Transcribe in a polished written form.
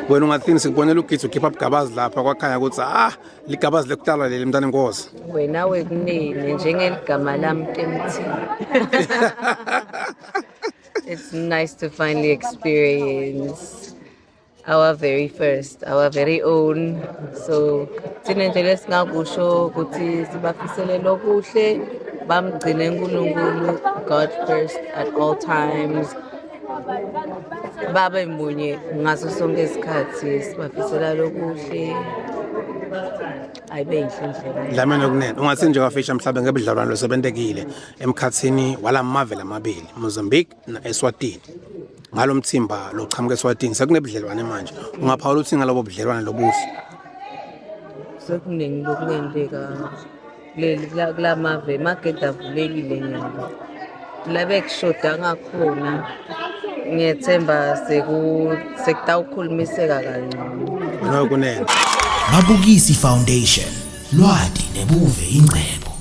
wena ungathini sikubonela uGithi ukhipha ugabazi lapha kwakhanya ukuthi ligabazi lekutala leli mntana enkosi. Wena wekunene njengeligama lami Temthi. It's nice to finally experience our very first, our very own. So thina nje lesingakusho ukuthi sibafisele lokuhle, bamgcine uNkulunkulu, God first at all times. Baba imunye ngaso sonke isikhathi sibafisela lokuhle. Ayibe inhlinhlelo. Dlamini okunene ungathi nje wafisha mhlawumbe ngebudlelwano losebentekile emkhathini walamave lamabili Mozambique naEswatini. Ngalo mthimba lochamuka eSwatini sekunebudlelwane manje. Ungaphawula uthi ngalobo budlelwane lobuhle. Sekuningi lokungenzeka kulamave mageda avulekile nyalo. Labe kushoda ngakhona ngiyethemba sekutawukhulumiseka kancane. Nokunene. Mabukisi Foundation, lwadi nebuve ingcebo.